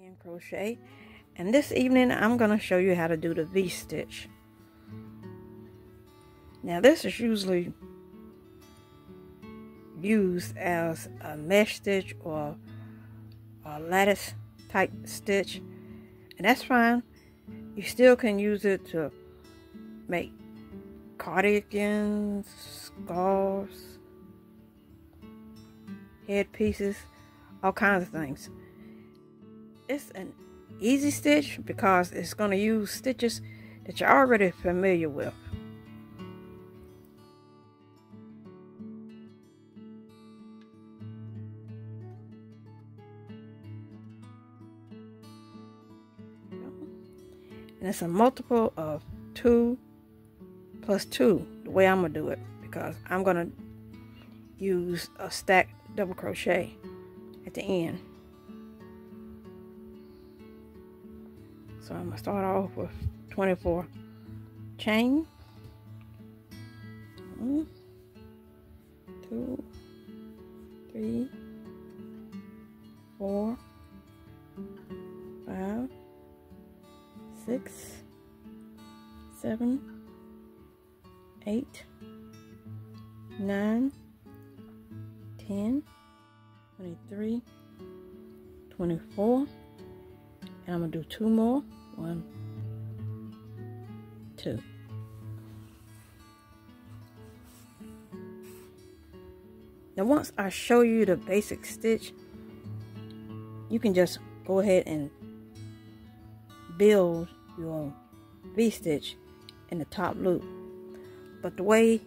and crochet, and this evening I'm going to show you how to do the V-stitch. Now this is usually used as a mesh stitch or a lattice type stitch, and that's fine. You still can use it to make cardigans, scarves, headpieces, all kinds of things. It's an easy stitch because it's going to use stitches that you're already familiar with. And it's a multiple of 2 plus 2, the way I'm going to do it, because I'm going to use a stacked double crochet at the end. So I'm going to start off with 24 chain. 1, 2, 3, 4, 5, 6, 7, 8, 9, 10, 23, 24, and I'm going to do 2 more. 1, 2. Now once I show you the basic stitch, you can just go ahead and build your V-stitch in the top loop. But the way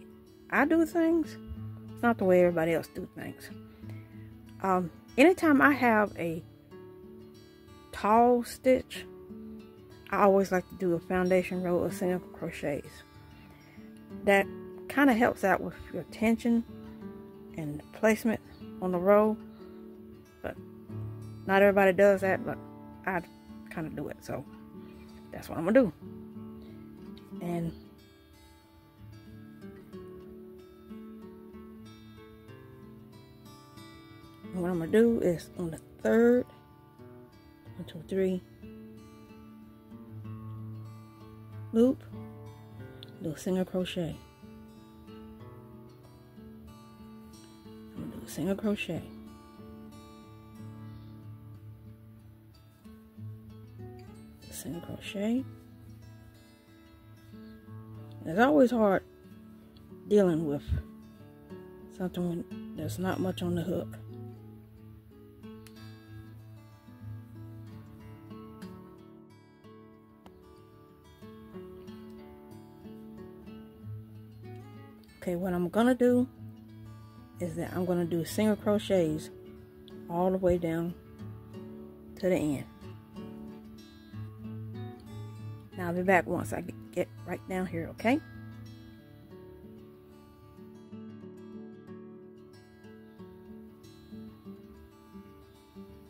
I do things, it's not the way everybody else do things. Anytime I have a tall stitch, I always like to do a foundation row of single crochets. That kind of helps out with your tension and placement on the row, but not everybody does that, but I kind of do it, so that's what I'm gonna do. And what I'm gonna do is on the third, 1, 2, 3 loop, do a single crochet. I'm gonna do a single crochet. Single crochet. It's always hard dealing with something when there's not much on the hook. Okay, what I'm gonna do is that I'm gonna do single crochets all the way down to the end. Now I'll be back once I get right down here, okay?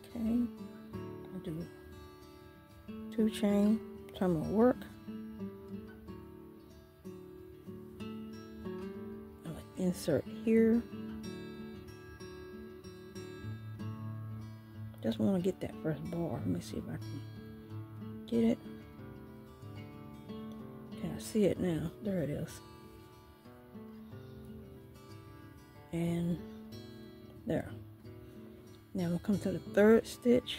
Okay, I'll do 2 chain, so I'm gonna work. I'm gonna insert here. Just want to get that first bar. Let me see if I can get it. I see it now. There it is. And there. Now I'm going to come to the third stitch.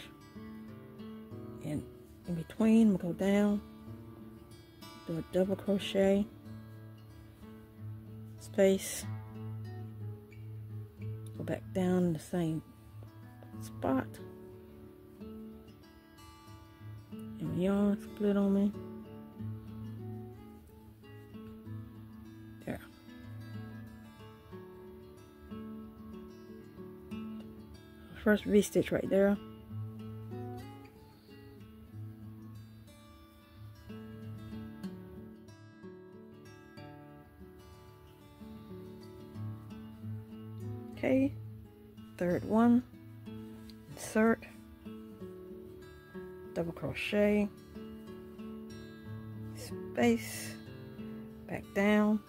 And in between, I'm going to go down. Do a double crochet. Space. Go back down in the same spot. And yarn split on me. There. First V-stitch right there. Okay, third one, insert, double crochet, space, back down,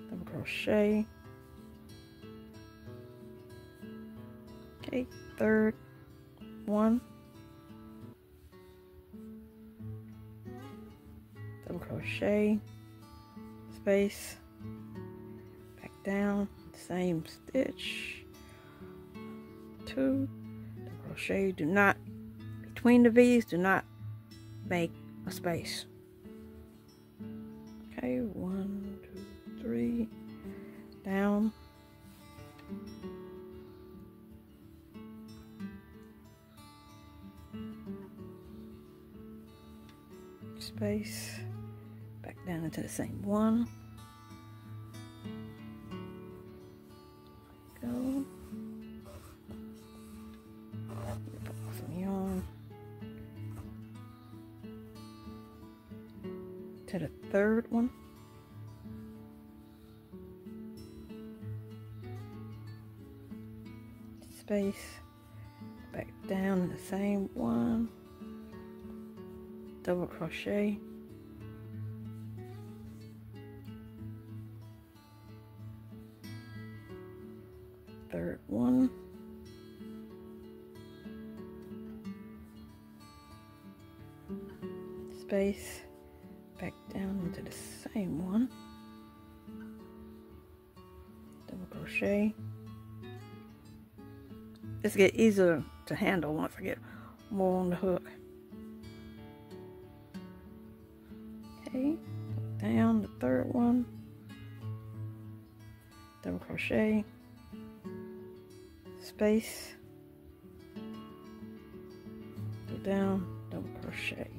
double crochet, okay, third, 1, double crochet, space, back down, same stitch, 2, double crochet. Do not, between the V's, do not make a space. Okay, 1, 2, 3, down, space, back down into the same one, go, pull some yarn to the third one, space, back down in the same one, double crochet, third one, space, back down into the same one, double crochet. This gets easier to handle once I get more on the hook. Okay, down the third one, double crochet, space, go down, double crochet.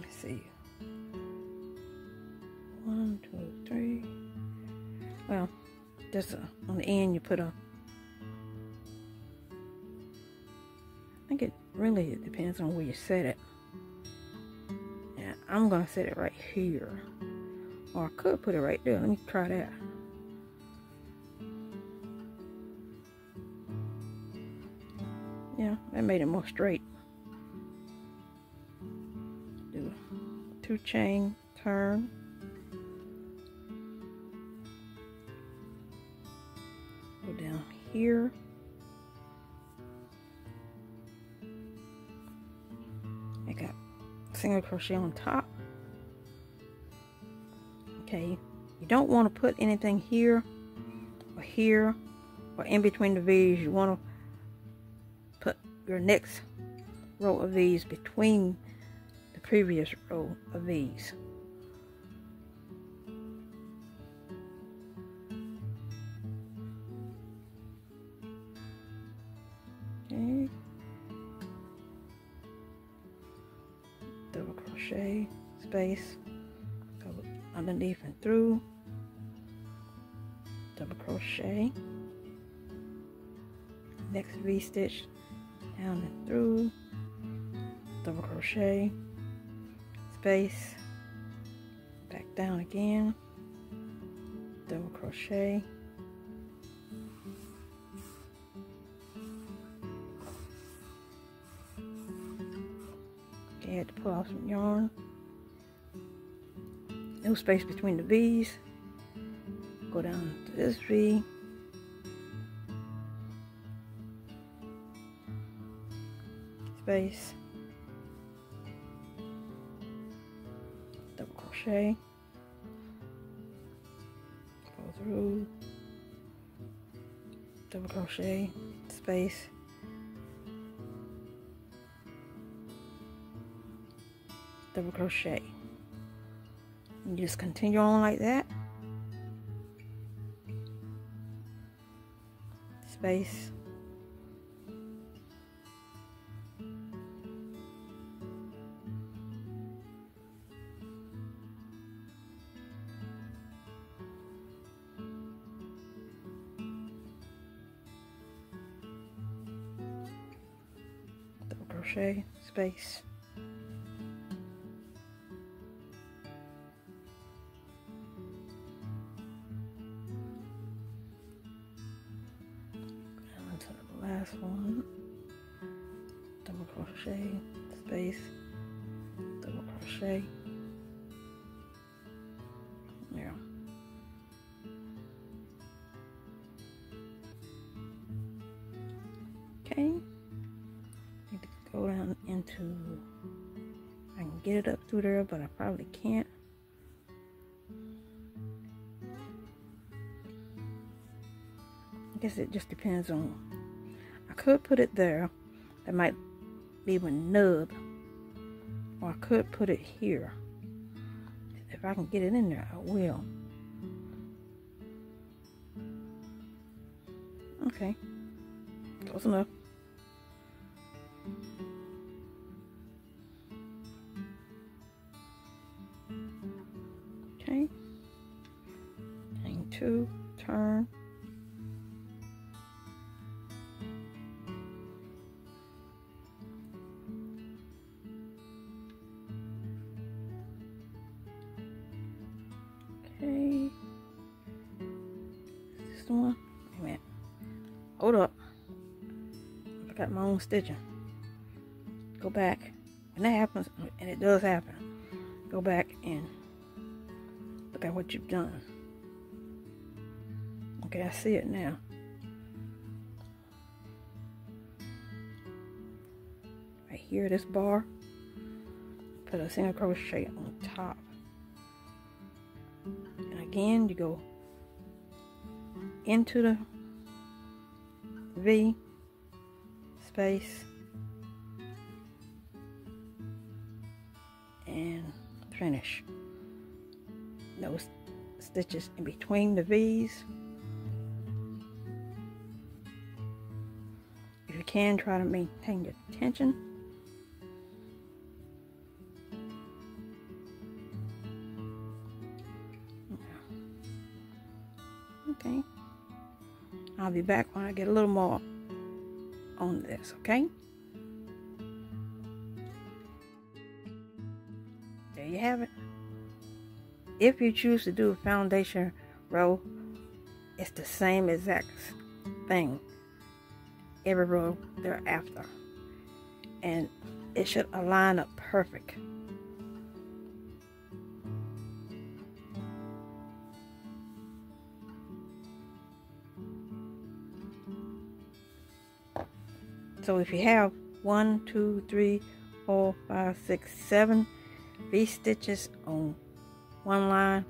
Let's see, 1, 2, 3. Well, just on the end you put a, I think it really depends on where you set it. Yeah, I'm gonna set it right here, or I could put it right there. Let me try that. Yeah, that made it more straight. Do a 2 chain turn, go down here, I got single crochet on top. Okay, you don't want to put anything here or in between the V's. You want to put your next row of V's between the previous row of V's. Okay, double crochet, space, go underneath and through, double crochet, next V stitch, down and through, double crochet, space, back down again, double crochet, okay, I had to pull off some yarn, no space between the V's, go down to this V, space, double crochet, go through, double crochet, space, double crochet. You just continue on like that, space, double crochet, space, down to the last one, double crochet, space, double crochet, there. to, I can get it up through there, but I probably can't. I guess it just depends on, I could put it there. That might be a nub. Or I could put it here. If I can get it in there, I will. Okay. Close enough. Okay. Chain 2, turn. Okay. Is this the one? Wait a minute. Hold up. I got my own stitching. Go back. When that happens, and it does happen, go back and look at what you've done. Okay, I see it now. Right here, this bar, put a single crochet on top. And again, you go into the V, space, and finish. Those stitches in between the V's. If you can, try to maintain your tension. Okay. I'll be back when I get a little more on this, okay? There you have it. If you choose to do a foundation row, it's the same exact thing every row thereafter, and it should align up perfect. So if you have 1, 2, 3, 4, 5, 6, 7 V stitches on one line,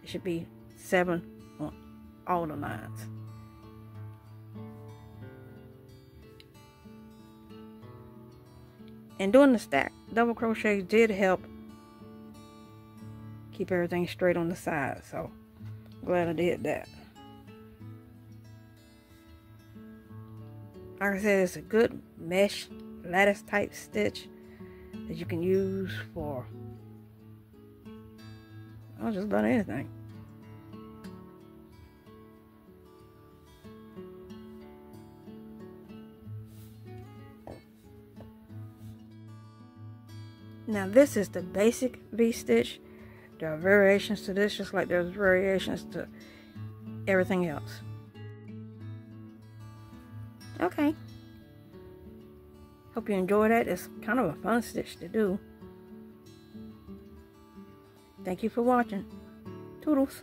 it should be 7 on all the lines. And doing the stack double crochet did help keep everything straight on the side, so I'm glad I did that. Like I said, it's a good mesh lattice type stitch that you can use for just about anything. Now this is the basic V stitch. There are variations to this, just like there's variations to everything else. Okay. Hope you enjoy that. It's kind of a fun stitch to do. Thank you for watching. Toodles.